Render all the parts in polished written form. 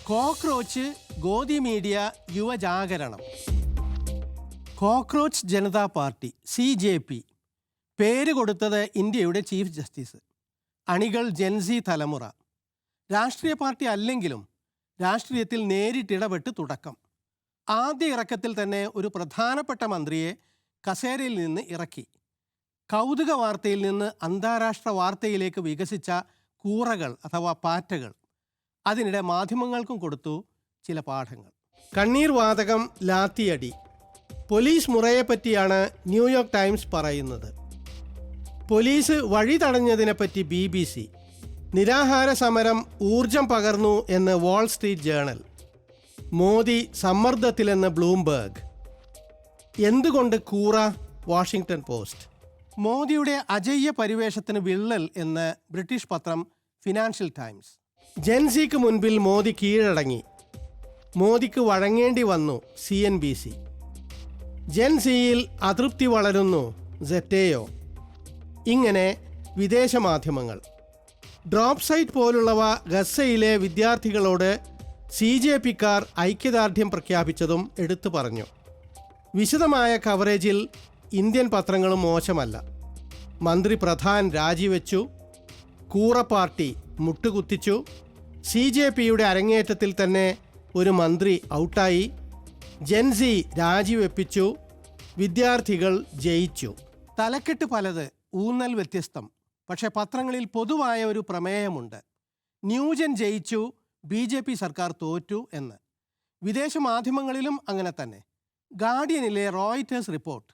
Cockroach Godi media യുവജാഗരണം. Cockroach Janata party CJP പേര് കൊടുത്തത് ഇന്ത്യയുടെ ചീഫ് ജസ്റ്റിസ്. അണികൾ ജെൻസി തലമുറ. രാഷ്ട്രീയ പാർട്ടി അല്ലെങ്കിലും രാഷ്ട്രീയത്തിൽ നേരിട്ടിടപെട്ട് തുടക്കം. ആദ്യ ഇറക്കത്തിൽ തന്നെ ഒരു പ്രധാനപ്പെട്ട മന്ത്രിയെ കസേരയിൽ നിന്ന് ഇറക്കി. കൗതുക വാർത്തയിൽ നിന്ന് അന്താരാഷ്ട്ര വാർത്തയിലേക്ക് വികസിച്ച കൂറകൾ അഥവാ പാറ്റകൾ. അതിനിടെ മാധ്യമങ്ങൾക്കും കൊടുത്തു ചില പാഠങ്ങൾ. കണ്ണീർ വാതകം, ലാത്തിയടി. പോലീസ് മുറയെപ്പറ്റിയാണ് ന്യൂയോർക്ക് ടൈംസ് പറയുന്നത്. പോലീസ് വഴി തടഞ്ഞതിനെപ്പറ്റി BBC. നിരാഹാര സമരം ഊർജം പകർന്നു എന്ന് വാൾ സ്ട്രീറ്റ് ജേണൽ. മോദി സമ്മർദ്ദത്തിലെന്ന് ബ്ലൂംബർഗ്. എന്തുകൊണ്ട് കൂറ? Washington Post. മോദിയുടെ അജയ്യ പരിവേഷത്തിന് വിള്ളൽ എന്ന് ബ്രിട്ടീഷ് പത്രം ഫിനാൻഷ്യൽ ടൈംസ്. ജെൻസിക്ക് മുൻപിൽ മോദി കീഴടങ്ങി. മോദിക്ക് വഴങ്ങേണ്ടി വന്നു CNBC. ജെൻസിയിൽ അതൃപ്തി വളരുന്നു സെറ്റേയോ. ഇങ്ങനെ വിദേശ മാധ്യമങ്ങൾ. ഡ്രോപ്പ് സൈറ്റ് പോലുള്ളവ ഗസയിലെ വിദ്യാർത്ഥികളോട് CJPക്കാർ ഐക്യദാർഢ്യം പ്രഖ്യാപിച്ചതും എടുത്തു പറഞ്ഞു. വിശദമായ കവറേജിൽ ഇന്ത്യൻ പത്രങ്ങളും മോശമല്ല. മന്ത്രി പ്രധാൻ രാജിവെച്ചു. കൂറ പാർട്ടി മുട്ടുകുത്തിച്ചു. CJPയുടെ അരങ്ങേറ്റത്തിൽ തന്നെ ഒരു മന്ത്രി ഔട്ടായി. ജെൻസി രാജിവെപ്പിച്ചു. വിദ്യാർത്ഥികൾ ജയിച്ചു. തലക്കെട്ട് പലത്, ഊന്നൽ വ്യത്യസ്തം. പക്ഷേ പത്രങ്ങളിൽ പൊതുവായ ഒരു പ്രമേയമുണ്ട്. ന്യൂജൻ ജയിച്ചു, BJP സർക്കാർ തോറ്റു എന്ന്. വിദേശ മാധ്യമങ്ങളിലും അങ്ങനെ തന്നെ. ഗാർഡിയനിലെ റോയിറ്റേഴ്സ് റിപ്പോർട്ട്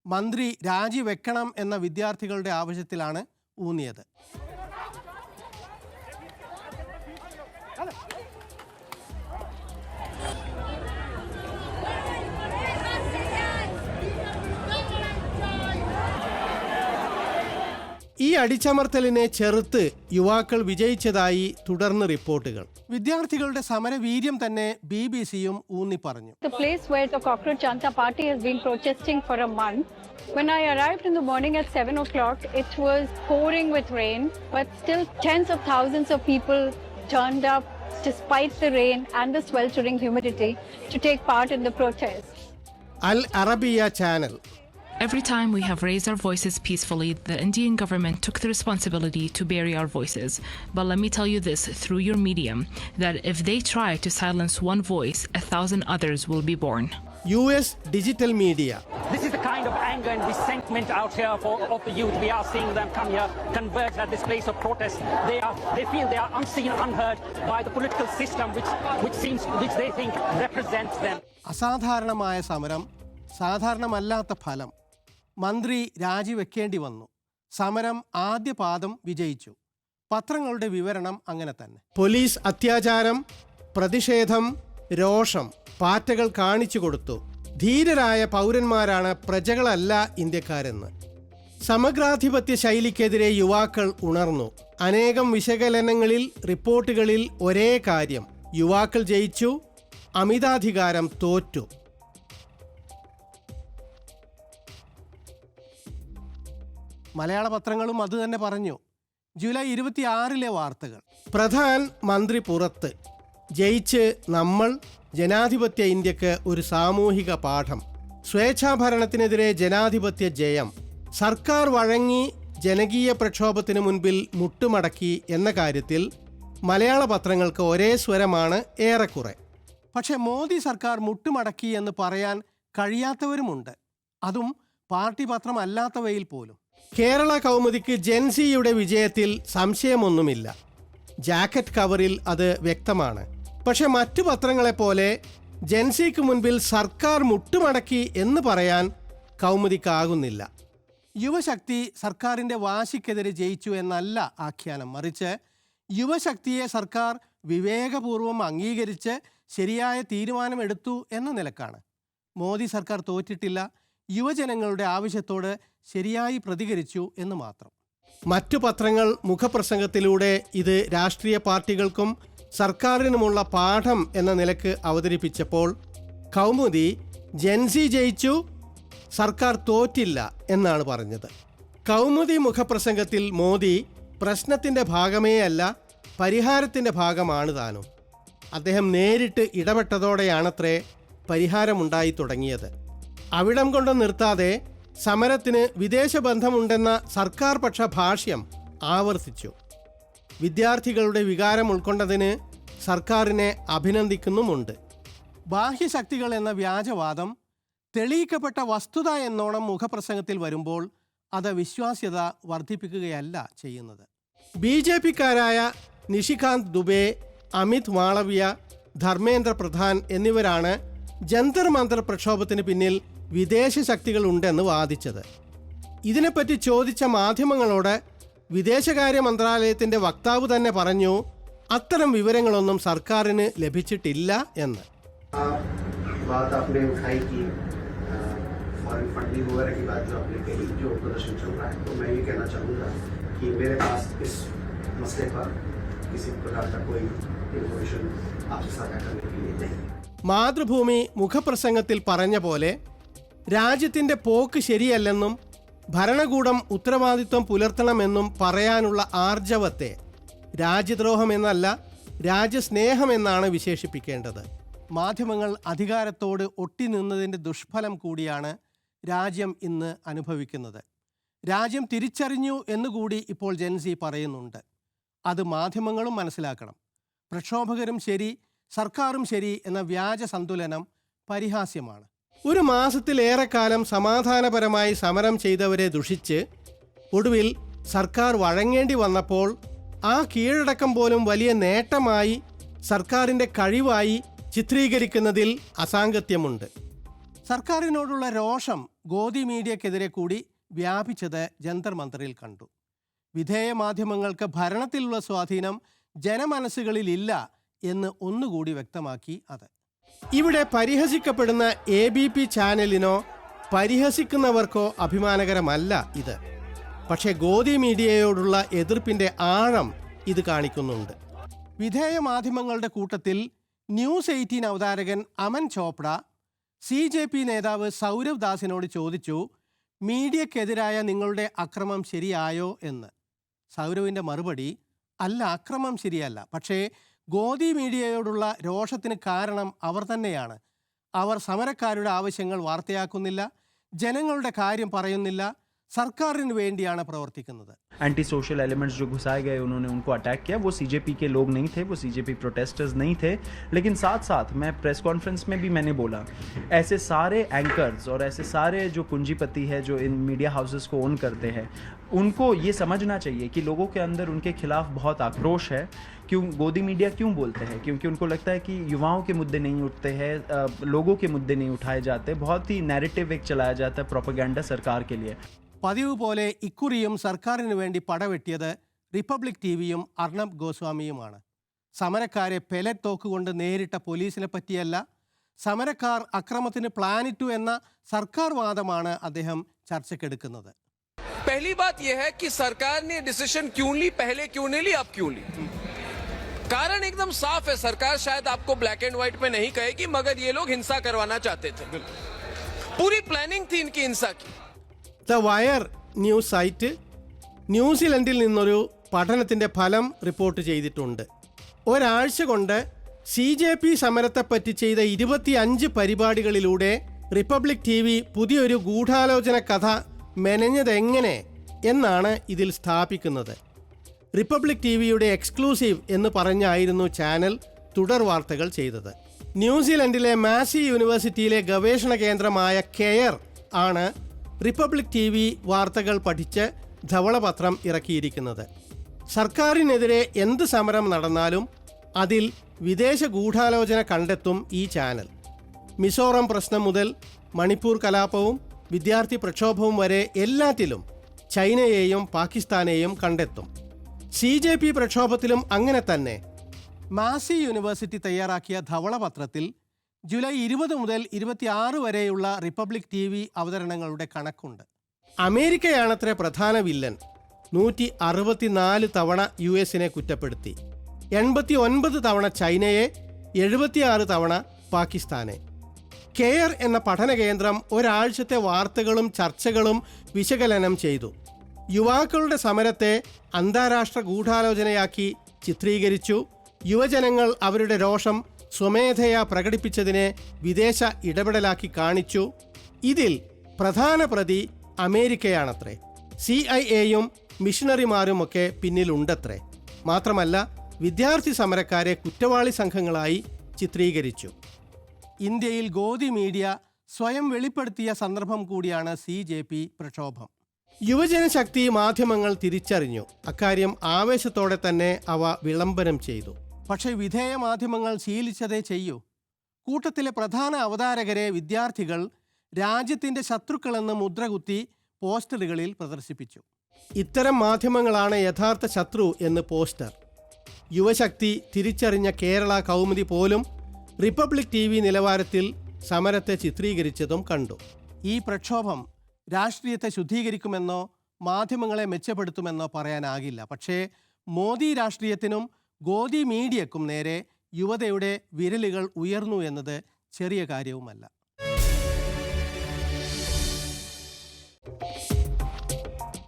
മന്ത്രി രാജിവെക്കണം എന്ന വിദ്യാർത്ഥികളുടെ ആവശ്യത്തിലാണ് ഊന്നിയത്. ഈ അടിച്ചമർത്തലിനെ ചെറുത്ത് യുവാക്കൾ വിജയിച്ചതായി തുടർന്ന് റിപ്പോർട്ടുകൾ. വിദ്യാർത്ഥികളുടെ സമരവീര്യം തന്നെ BBCയും ഊന്നി പറഞ്ഞു. The place where the Cockroach Janata Party has been protesting for a month. When I arrived in the morning at 7 o'clock, it was pouring with rain, but still tens of thousands of people turned up despite the rain and the sweltering humidity to take part in the protest. Al Arabiya Channel. Every time we have raised our voices peacefully, the Indian government took the responsibility to bury our voices. But let me tell you this through your medium, that if they try to silence one voice, 1,000 others will be born. US Digital Media. This is the kind of anger and resentment out here of the youth. We are seeing them come here, converge at this place of protest. They feel they are unseen, unheard by the political system which they think represents them. അസാധാരണമായ സമരം, സാധാരണമല്ലാത്ത ഫലം. മന്ത്രി രാജിവെക്കേണ്ടി വന്നു. സമരം ആദ്യ പാദം വിജയിച്ചു. പത്രങ്ങളുടെ വിവരണം അങ്ങനെ തന്നെ. പോലീസ് അത്യാചാരം, പ്രതിഷേധം, രോഷം, പാറ്റകൾ കാണിച്ചു കൊടുത്തു. ധീരരായ പൗരന്മാരാണ്, പ്രജകളല്ല ഇന്ത്യക്കാരെന്ന്. സമഗ്രാധിപത്യ ശൈലിക്കെതിരെ യുവാക്കൾ ഉണർന്നു. അനേകം വിശകലനങ്ങളിൽ, റിപ്പോർട്ടുകളിൽ ഒരേ കാര്യം: യുവാക്കൾ ജയിച്ചു, അമിതാധികാരം തോറ്റു. മലയാള പത്രങ്ങളും അത് തന്നെ പറഞ്ഞു. ജൂലൈ 26 വാർത്തകൾ. പ്രധാൻ മന്ത്രി പുറത്ത്. ജയിച്ച് നമ്മൾ, ജനാധിപത്യ ഇന്ത്യക്ക് ഒരു സാമൂഹിക പാഠം. സ്വേച്ഛാഭരണത്തിനെതിരെ ജനാധിപത്യ ജയം. സർക്കാർ വഴങ്ങി, ജനകീയ പ്രക്ഷോഭത്തിന് മുൻപിൽ മുട്ടുമടക്കി എന്ന കാര്യത്തിൽ മലയാള പത്രങ്ങൾക്ക് ഒരേ സ്വരമാണ് ഏറെക്കുറെ. പക്ഷേ മോദി സർക്കാർ മുട്ടുമടക്കി എന്ന് പറയാൻ കഴിയാത്തവരുമുണ്ട്. അതും പാർട്ടി പത്രമല്ലാത്തവയിൽ പോലും. കേരള കൗമുദിക്ക് ജെൻസിയുടെ വിജയത്തിൽ സംശയമൊന്നുമില്ല. ജാക്കറ്റ് കവറിൽ അത് വ്യക്തമാണ്. പക്ഷെ മറ്റു പത്രങ്ങളെപ്പോലെ ജെൻസിക്ക് മുൻപിൽ സർക്കാർ മുട്ടുമടക്കി എന്ന് പറയാൻ കൗമുദിക്കാകുന്നില്ല. യുവശക്തി സർക്കാരിൻ്റെ വാശിക്കെതിരെ ജയിച്ചു എന്നല്ല ആഖ്യാനം. മറിച്ച് യുവശക്തിയെ സർക്കാർ വിവേകപൂർവം അംഗീകരിച്ച് ശരിയായ തീരുമാനമെടുത്തു എന്ന നിലക്കാണ്. മോദി സർക്കാർ തോറ്റിട്ടില്ല, യുവജനങ്ങളുടെ ആവശ്യത്തോട് ശരിയായി പ്രതികരിച്ചു എന്ന് മാത്രം. മറ്റു പത്രങ്ങൾ മുഖപ്രസംഗത്തിലൂടെ ഇത് രാഷ്ട്രീയ പാർട്ടികൾക്കും സർക്കാരിനുമുള്ള പാഠം എന്ന നിലക്ക് അവതരിപ്പിച്ചപ്പോൾ കൗമുദി ജെൻസി ജയിച്ചു, സർക്കാർ തോറ്റില്ല എന്നാണ് പറഞ്ഞത്. കൗമുദി മുഖപ്രസംഗത്തിൽ മോദി പ്രശ്നത്തിൻ്റെ ഭാഗമേ അല്ല, പരിഹാരത്തിൻ്റെ ഭാഗമാണ് താനും. അദ്ദേഹം നേരിട്ട് ഇടപെട്ടതോടെയാണത്രേ പരിഹാരമുണ്ടായി തുടങ്ങിയത്. അവിടം കൊണ്ട് നിർത്താതെ സമരത്തിന് വിദേശ ബന്ധമുണ്ടെന്ന സർക്കാർ പക്ഷ ഭാഷ്യം ആവർത്തിച്ചു. വിദ്യാർത്ഥികളുടെ വികാരം ഉൾക്കൊണ്ടതിന് സർക്കാരിനെ അഭിനന്ദിക്കുന്നുമുണ്ട്. ബാഹ്യശക്തികൾ എന്ന വ്യാജവാദം തെളിയിക്കപ്പെട്ട വസ്തുത എന്നോണം മുഖപ്രസംഗത്തിൽ വരുമ്പോൾ അത് വിശ്വാസ്യത വർദ്ധിപ്പിക്കുകയല്ല ചെയ്യുന്നത്. BJPക്കാരായ നിഷികാന്ത് ദുബെ, അമിത് മാളവ്യ, ധർമ്മേന്ദ്ര പ്രധാൻ എന്നിവരാണ് ജന്തർ മന്തർ പ്രക്ഷോഭത്തിന് പിന്നിൽ വിദേശ ശക്തികൾ ഉണ്ടെന്ന് വാദിച്ചത്. ഇതിനെപ്പറ്റി ചോദിച്ച മാധ്യമങ്ങളോട് വിദേശകാര്യ മന്ത്രാലയത്തിൻ്റെ വക്താവ് തന്നെ പറഞ്ഞു, അത്തരം വിവരങ്ങളൊന്നും സർക്കാരിന് ലഭിച്ചിട്ടില്ല എന്ന്. बात आपने उठाई कि फॉरेन फंडिंग वगैरह की बात जो आपने कही, जो प्रदर्शन चल रहा है, तो मैं ये कहना चाहूँगा कि मेरे पास इस मसले पर किसी प्रकार का कोई इन्फॉर्मेशन आपसे साझा करने के लिए नहीं है. മാതൃഭൂമി മുഖപ്രസംഗത്തിൽ പറഞ്ഞ പോലെ രാജ്യത്തിൻ്റെ പോക്ക് ശരിയല്ലെന്നും ഭരണകൂടം ഉത്തരവാദിത്വം പുലർത്തണമെന്നും പറയാനുള്ള ആർജവത്തെ രാജ്യദ്രോഹമെന്നല്ല രാജ്യസ്നേഹമെന്നാണ് വിശേഷിപ്പിക്കേണ്ടത്. മാധ്യമങ്ങൾ അധികാരത്തോട് ഒട്ടിനിന്നതിൻ്റെ ദുഷ്ഫലം കൂടിയാണ് രാജ്യം ഇന്ന് അനുഭവിക്കുന്നത്. രാജ്യം തിരിച്ചറിഞ്ഞു എന്നുകൂടി ഇപ്പോൾ ജൻസി പറയുന്നുണ്ട്. അത് മാധ്യമങ്ങളും മനസ്സിലാക്കണം. പ്രക്ഷോഭകരും ശരി, സർക്കാരും ശരി എന്ന വ്യാജ സന്തുലനം പരിഹാസ്യമാണ്. ഒരു മാസത്തിലേറെക്കാലം സമാധാനപരമായി സമരം ചെയ്തവരെ ദുഷിച്ച് ഒടുവിൽ സർക്കാർ വഴങ്ങേണ്ടി വന്നപ്പോൾ ആ കീഴടക്കം പോലും വലിയ നേട്ടമായി സർക്കാരിൻ്റെ കഴിവായി ചിത്രീകരിക്കുന്നതിൽ അസാംഗത്യമുണ്ട്. സർക്കാരിനോടുള്ള രോഷം ഗോദി മീഡിയക്കെതിരെ കൂടി വ്യാപിച്ചത് ജന്തർ മന്തറിൽ കണ്ടു. വിധേയ മാധ്യമങ്ങൾക്ക് ഭരണത്തിലുള്ള സ്വാധീനം ജനമനസ്സുകളിലില്ല എന്ന് ഒന്നുകൂടി വ്യക്തമാക്കി അത്. ഇവിടെ പരിഹസിക്കപ്പെടുന്ന ABP ചാനലിനോ പരിഹസിക്കുന്നവർക്കോ അഭിമാനകരമല്ല ഇത്. പക്ഷേ ഗോദി മീഡിയയോടുള്ള എതിർപ്പിൻ്റെ ആഴം ഇത് കാണിക്കുന്നുണ്ട്. വിധേയ മാധ്യമങ്ങളുടെ കൂട്ടത്തിൽ ന്യൂസ് 18 അവതാരകൻ അമൻ ചോപ്ര CJP നേതാവ് സൗരവ് ദാസിനോട് ചോദിച്ചു, മീഡിയക്കെതിരായ നിങ്ങളുടെ അക്രമം ശരിയായോ എന്ന്. സൗരവിൻ്റെ മറുപടി, അല്ല, അക്രമം ശരിയല്ല, പക്ഷേ ഗോദി മീഡിയയോടുള്ള രോഷത്തിന് കാരണം അവർ തന്നെയാണ്. അവർ സമരക്കാരുടെ ആവശ്യങ്ങൾ വാർത്തയാക്കുന്നില്ല, ജനങ്ങളുടെ കാര്യം പറയുന്നില്ല, സർക്കാരിന് വേണ്ടിയാണ് പ്രവർത്തിക്കുന്നത്. एंटी सोशल एलिमेंट्स जो घुसाए गए उन्होंने उनको अटैक किया, वो CJP के लोग नहीं थे, वो CJP प्रोटेस्टर्स नहीं थे. लेकिन साथ साथ मैं प्रेस कॉन्फ्रेंस में भी मैंने बोला, ऐसे सारे एंकर्स और ऐसे सारे जो पूंजीपति है जो इन मीडिया हाउसेस को ओन करते हैं, उनको ये समझना चाहिए कि लोगों के अंदर उनके खिलाफ बहुत आक्रोश है. क्यों गोदी मीडिया क्यों बोलते हैं? क्योंकि उनको लगता है कि युवाओं के मुद्दे नहीं उठते हैं, लोगों के मुद्दे नहीं उठाए जाते. बहुत ही नैरेटिव एक चलाया जाता है प्रोपेगेंडा सरकार के लिए. പതിവ് പോലെ ഇക്കുറിയും സർക്കാരിന് വേണ്ടി പടവെട്ടിയത് റിപ്പബ്ലിക് TVയും അർണബ് ഗോസ്വാമിയുമാണ്. സമരക്കാരെ പെലറ്റ് തോക്കുകൊണ്ട് നേരിട്ട പോലീസിനെ പറ്റിയല്ല, സമരക്കാർ അക്രമത്തിന് പ്ലാനിട്ടു എന്ന സർക്കാർ വാദമാണ് അദ്ദേഹം ചർച്ചയ്ക്കെടുക്കുന്നത്. पहली बात यह है कि सरकार ने डिसीजन क्यों ली, पहले क्यों नहीं ली, अब क्यों ली. कारण एकदम साफ है. सरकार शायद आपको ब्लैक एंड व्हाइट में नहीं कहेगी, मगर ये लोग हिंसा करवाना चाहते थे. पूरी प्लानिंग थी इनकी हिंसा की. ദ വയർ ന്യൂസ് സൈറ്റ് ന്യൂസിലൻഡിൽ നിന്നൊരു പഠനത്തിൻ്റെ ഫലം റിപ്പോർട്ട് ചെയ്തിട്ടുണ്ട്. ഒരാഴ്ച കൊണ്ട് CJP സമരത്തെപ്പറ്റി ചെയ്ത 25 പരിപാടികളിലൂടെ റിപ്പബ്ലിക് TV പുതിയൊരു ഗൂഢാലോചന കഥ മെനഞ്ഞതെങ്ങനെ എന്നാണ് ഇതിൽ സ്ഥാപിക്കുന്നത്. റിപ്പബ്ലിക് TVയുടെ എക്സ്ക്ലൂസീവ് എന്ന് പറഞ്ഞായിരുന്നു ചാനൽ തുടർ വാർത്തകൾ ചെയ്തത്. ന്യൂസിലൻഡിലെ മാസി യൂണിവേഴ്സിറ്റിയിലെ ഗവേഷണ കേന്ദ്രമായ കെയർ ആണ് റിപ്പബ്ലിക് TV വാർത്തകൾ പഠിച്ച് ധവളപത്രം ഇറക്കിയിരിക്കുന്നത്. സർക്കാരിനെതിരെ എന്ത് സമരം നടന്നാലും അതിൽ വിദേശ ഗൂഢാലോചന കണ്ടെത്തും ഈ ചാനൽ. മിസോറം പ്രശ്നം മുതൽ മണിപ്പൂർ കലാപവും വിദ്യാർത്ഥി പ്രക്ഷോഭവും വരെ എല്ലാറ്റിലും ചൈനയെയും പാകിസ്ഥാനെയും കണ്ടെത്തും. CJP പ്രക്ഷോഭത്തിലും അങ്ങനെ തന്നെ. മാസി യൂണിവേഴ്സിറ്റി തയ്യാറാക്കിയ ധവളപത്രത്തിൽ ജൂലൈ 20 മുതൽ 26 വരെയുള്ള റിപ്പബ്ലിക് TV അവതരണങ്ങളുടെ കണക്കുണ്ട്. അമേരിക്കയാണത്രേ പ്രധാന വില്ലൻ. 164 തവണ US-നെ കുറ്റപ്പെടുത്തി, 89 തവണ ചൈനയെ, 76 തവണ പാകിസ്ഥാനെ. കെയർ എന്ന പഠന കേന്ദ്രം ഒരാഴ്ചത്തെ വാർത്തകളും ചർച്ചകളും വിശകലനം ചെയ്തു. യുവാക്കളുടെ സമരത്തെ അന്താരാഷ്ട്ര ഗൂഢാലോചനയാക്കി ചിത്രീകരിച്ചു. യുവജനങ്ങൾ അവരുടെ രോഷം സ്വമേധയാ പ്രകടിപ്പിച്ചതിനെ വിദേശ ഇടപെടലാക്കി കാണിച്ചു. ഇതിൽ പ്രധാന പ്രതി അമേരിക്കയാണത്രേ. CIA-യും മിഷണറിമാരുമൊക്കെ പിന്നിലുണ്ടത്രേ. മാത്രമല്ല, വിദ്യാർത്ഥി സമരക്കാരെ കുറ്റവാളി സംഘങ്ങളായി ചിത്രീകരിച്ചു. ഇന്ത്യയിൽ ഗോദി മീഡിയ സ്വയം വെളിപ്പെടുത്തിയ സന്ദർഭം കൂടിയാണ് CJP പ്രക്ഷോഭം. യുവജനശക്തി മാധ്യമങ്ങൾ തിരിച്ചറിഞ്ഞു. അക്കാര്യം ആവേശത്തോടെ തന്നെ അവ വിളംബരം ചെയ്തു. പക്ഷേ വിധേയ മാധ്യമങ്ങൾ ശീലിച്ചതേ ചെയ്യൂ. കൂട്ടത്തിലെ പ്രധാന അവതാരകരെ വിദ്യാർത്ഥികൾ രാജ്യത്തിൻ്റെ ശത്രുക്കളെന്ന് മുദ്രകുത്തി പോസ്റ്ററുകളിൽ പ്രദർശിപ്പിച്ചു. ഇത്തരം മാധ്യമങ്ങളാണ് യഥാർത്ഥ ശത്രു എന്ന് പോസ്റ്റർ. യുവശക്തി തിരിച്ചറിഞ്ഞ കേരള കൗമുദി പോലും റിപ്പബ്ലിക് TV നിലവാരത്തിൽ സമരത്തെ ചിത്രീകരിച്ചതും കണ്ടു. ഈ പ്രക്ഷോഭം രാഷ്ട്രീയത്തെ ശുദ്ധീകരിക്കുമെന്നോ മാധ്യമങ്ങളെ മെച്ചപ്പെടുത്തുമെന്നോ പറയാനാകില്ല. പക്ഷേ മോദി രാഷ്ട്രീയത്തിനും ഗോദി മീഡിയക്കും നേരെ യുവതയുടെ വിരലുകൾ ഉയർന്നു എന്നത് ചെറിയ കാര്യവുമല്ല.